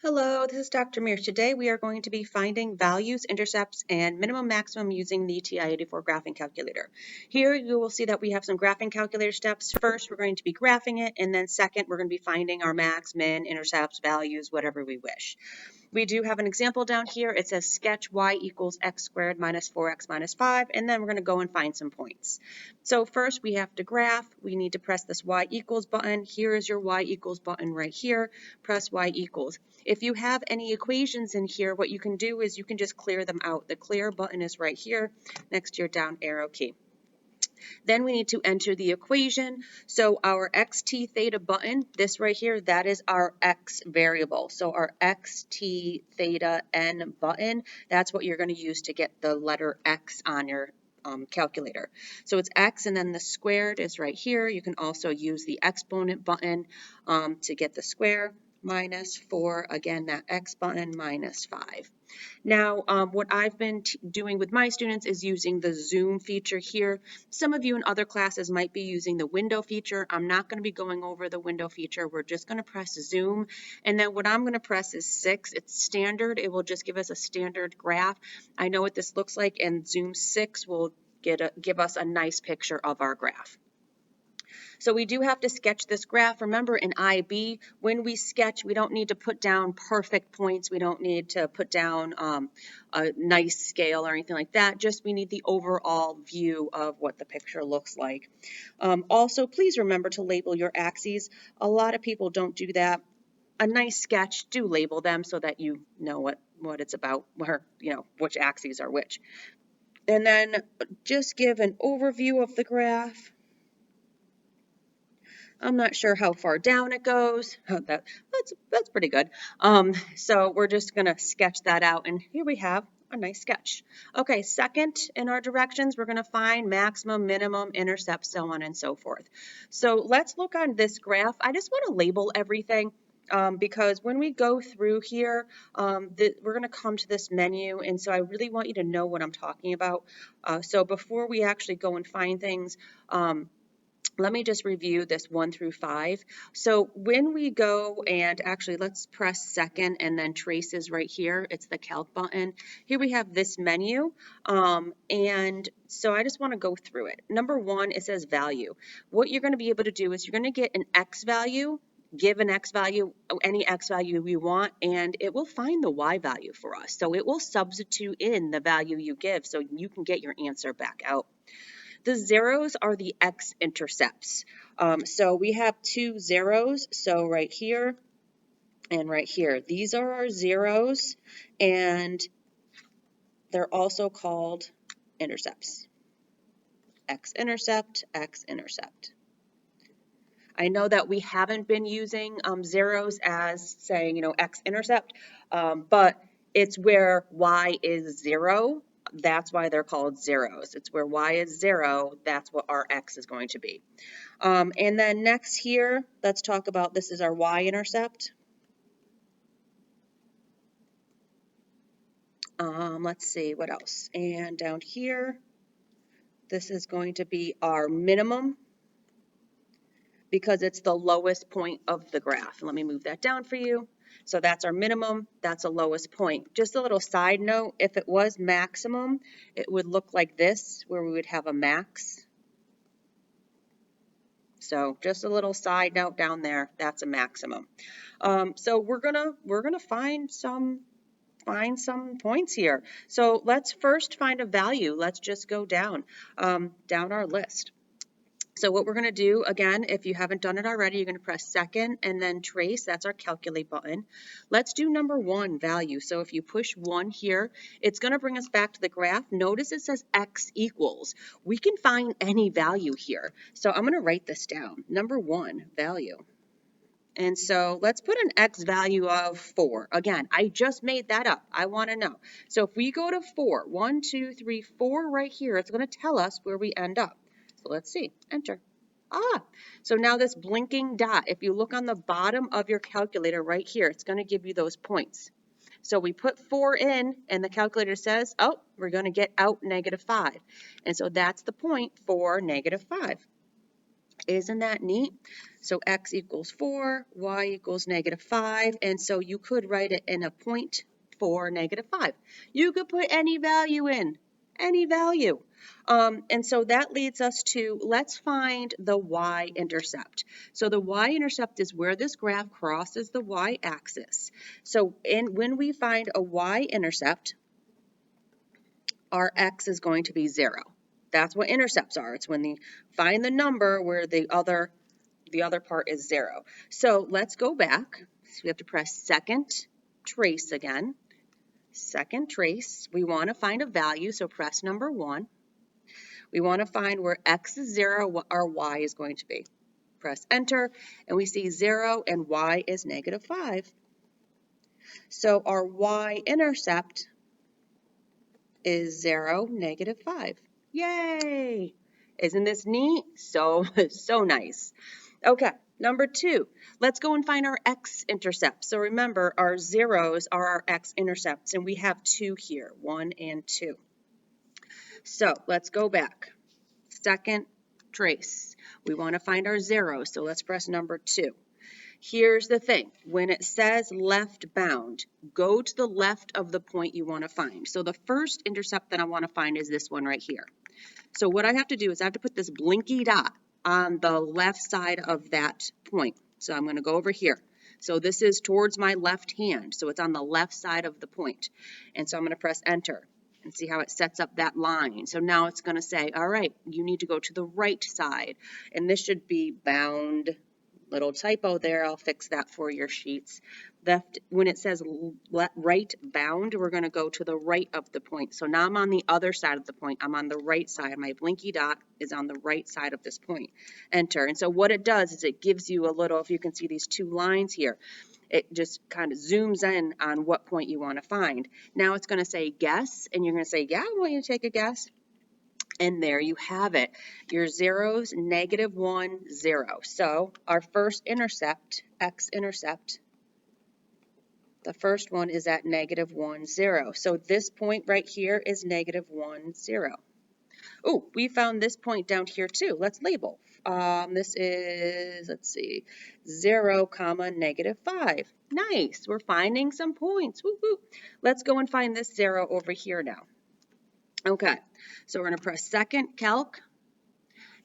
Hello, this is Dr. Mears. Today we are going to be finding values, intercepts, and minimum maximum using the TI-84 graphing calculator. Here you will see that we have some graphing calculator steps. First, we're going to be graphing it, and then second, we're going to be finding our max, min, intercepts, values, whatever we wish. We do have an example down here. It says sketch y equals x squared minus 4x minus 5, and then we're going to go and find some points. So first we have to graph. We need to press this y equals button. Here is your y equals button right here. Press y equals. If you have any equations in here, what you can do is you can just clear them out. The clear button is right here next to your down arrow key. Then we need to enter the equation. So our xt theta button, this right here, that is our x variable. So our xt theta n button, that's what you're going to use to get the letter x on your calculator. So it's x and then the squared is right here. You can also use the exponent button to get the square. Minus 4, again, that x button, minus 5. Now, what I've been doing with my students is using the zoom feature here. Some of you in other classes might be using the window feature. I'm not going to be going over the window feature. We're just going to press zoom. And then what I'm going to press is 6. It's standard. It will just give us a standard graph. I know what this looks like, and zoom 6 will give us a nice picture of our graph. So we do have to sketch this graph. Remember in IB, when we sketch, we don't need to put down perfect points. We don't need to put down a nice scale or anything like that. Just we need the overall view of what the picture looks like. Also, please remember to label your axes. A lot of people don't do that. A nice sketch, do label them so that you know what it's about, where, which axes are which. And then just give an overview of the graph. I'm not sure how far down it goes. That's pretty good. So we're just going to sketch that out, and here we have a nice sketch. Okay, second in our directions, we're going to find maximum, minimum, intercept, so on and so forth. So let's look on this graph. I just want to label everything. Because when we go through here, we're going to come to this menu, and so I really want you to know what I'm talking about. So before we actually go and find things, let me just review this 1 through 5. So when we go and actually let's press second and then traces right here. It's the calc button. Here we have this menu. And so I just want to go through it. Number 1, it says value. What you're going to be able to do is you're going to get an x value, give an x value, any x value you want, and it will find the y value for us. So it will substitute in the value you give so you can get your answer back out. The zeros are the x-intercepts. So we have 2 zeros, so right here and right here. These are our zeros, and they're also called intercepts. X-intercept, x-intercept. I know that we haven't been using zeros as saying, x-intercept, but it's where y is 0. That's why they're called zeros. It's where y is 0, that's what our x is going to be. And then next here, let's talk about, this is our y-intercept. Let's see, what else? And down here, this is going to be our minimum, because it's the lowest point of the graph. Let me move that down for you. So that's our minimum, that's a lowest point. Just a little side note, if it was maximum, it would look like this, where we would have a max. So just a little side note down there, that's a maximum. So we're gonna find some points here. So let's first find a value. Let's just go down our list. So what we're going to do, again, if you haven't done it already, you're going to press second and then trace. That's our calculate button. Let's do number 1, value. So if you push 1 here, it's going to bring us back to the graph. Notice it says x equals. We can find any value here. So I'm going to write this down. Number 1, value. And so let's put an x value of 4. Again, I just made that up. I want to know. So if we go to 4, 1, 2, 3, 4 right here, it's going to tell us where we end up. So let's see, enter. So now this blinking dot, if you look on the bottom of your calculator right here, it's going to give you those points. So we put 4 in, and the calculator says, oh, we're going to get out -5. And so that's the point for -5. Isn't that neat? So x equals 4, y equals -5, and so you could write it in a point for -5. You could put any value in, any value. And so that leads us to, let's find the y-intercept. So the y-intercept is where this graph crosses the y-axis. So when we find a y-intercept, our x is going to be 0. That's what intercepts are. It's when you find the number where the other part is 0. So let's go back. So we have to press second trace again. Second trace. We want to find a value, so press number 1. We want to find where x is 0, what our y is going to be. Press enter, and we see 0 and y is -5. So our y-intercept is 0, -5. Yay! Isn't this neat? So nice. Okay, number 2, let's go and find our x-intercepts. So remember, our zeros are our x-intercepts, and we have 2 here, 1 and 2. So let's go back. Second trace. We want to find our zeros, so let's press number 2. Here's the thing. When it says left bound, go to the left of the point you want to find. So the first intercept that I want to find is this one right here. So what I have to do is I have to put this blinky dot on the left side of that point. So I'm going to go over here. So this is towards my left hand. So it's on the left side of the point. And so I'm going to press enter and see how it sets up that line. So now it's going to say, all right, you need to go to the right side. And this should be bound. Little typo there, I'll fix that for your sheets. When it says right bound, we're going to go to the right of the point. So now I'm on the other side of the point. I'm on the right side. My blinky dot is on the right side of this point. Enter. And so what it does is it gives you a little, if you can see these 2 lines here, it just kind of zooms in on what point you want to find. Now it's going to say guess, and you're going to say, yeah, I want you to take a guess. And there you have it, your zeros, -1, 0. So our first intercept, x-intercept, the first one is at -1, 0. So this point right here is -1, 0. Oh, we found this point down here too. Let's label. This is, let's see, 0, -5. Nice, we're finding some points. Woo -woo. Let's go and find this 0 over here now. Okay, so we're going to press second calc,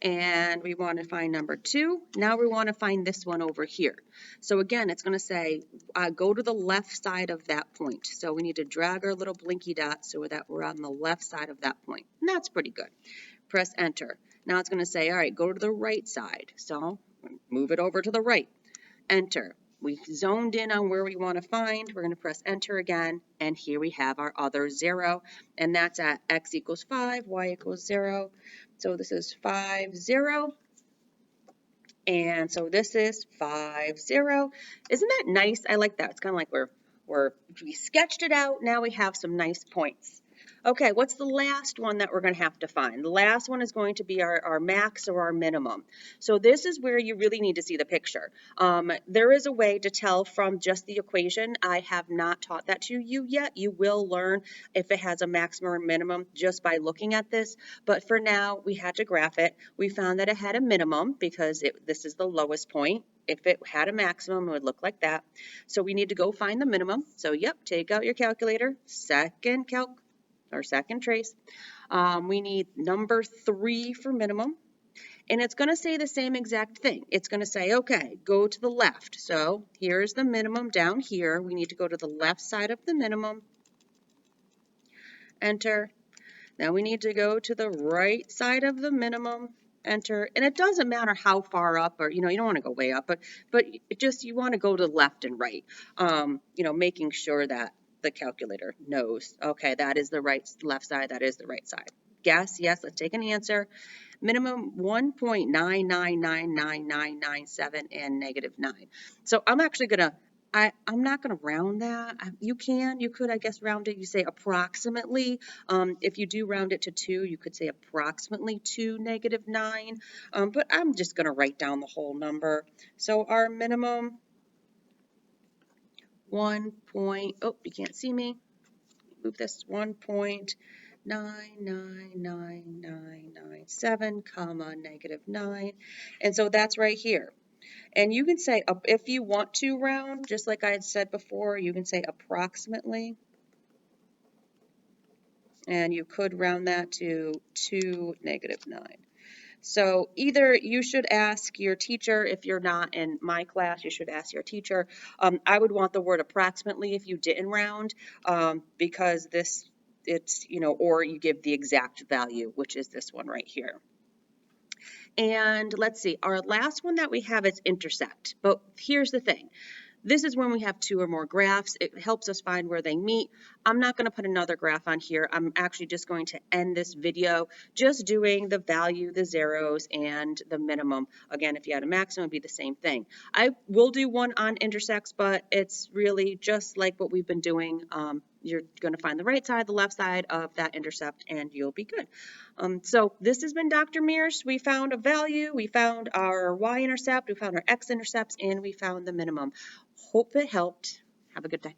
and we want to find number 2. Now we want to find this one over here. So again, it's going to say go to the left side of that point. So we need to drag our little blinky dot so that we're on the left side of that point. And that's pretty good. Press enter. Now it's going to say, all right, go to the right side. So move it over to the right. Enter. We zoned in on where we want to find. We're going to press enter again, and here we have our other 0, and that's at x equals 5, y equals 0. So this is 5, 0, and so this is 5, 0. Isn't that nice? I like that. It's kind of like we sketched it out. Now we have some nice points. Okay, what's the last one that we're going to have to find? The last one is going to be our max or our minimum. So this is where you really need to see the picture. There is a way to tell from just the equation. I have not taught that to you yet. You will learn if it has a maximum or minimum just by looking at this. But for now, we had to graph it. We found that it had a minimum because this is the lowest point. If it had a maximum, it would look like that. So we need to go find the minimum. So yep, take out your calculator, second calc, or second trace. We need number 3 for minimum. And it's going to say the same exact thing. It's going to say, okay, go to the left. So here's the minimum down here. We need to go to the left side of the minimum. Enter. Now we need to go to the right side of the minimum. Enter. And it doesn't matter how far up, or you don't want to go way up, but it just, you want to go to the left and right. Making sure that the calculator knows, okay, that is the left side, that is the right side. Guess, yes, let's take an answer. Minimum 1.9999997 and -9. So I'm actually going to, I'm not going to round that. You could, I guess, round it. You say approximately. If you do round it to 2, you could say approximately 2 -9. But I'm just going to write down the whole number. So our minimum 1. Oh, you can't see me. Move this 1.9999997 99997, comma, -9. And so that's right here. And you can say, if you want to round, just like I had said before, you can say approximately. And you could round that to 2, -9. So either you should ask your teacher, if you're not in my class, you should ask your teacher. I would want the word approximately if you didn't round, because it's, or you give the exact value, which is this one right here. And let's see, our last one that we have is intersect. But here's the thing. This is when we have 2 or more graphs. It helps us find where they meet. I'm not going to put another graph on here. I'm actually just going to end this video just doing the value, the zeros, and the minimum. Again, if you had a maximum, it would be the same thing. I will do one on intersects, but it's really just like what we've been doing. You're going to find the right side, the left side of that intercept, and you'll be good. So this has been Dr. Mears. We found a value, we found our y-intercept, we found our x-intercepts, and we found the minimum. Hope it helped. Have a good day.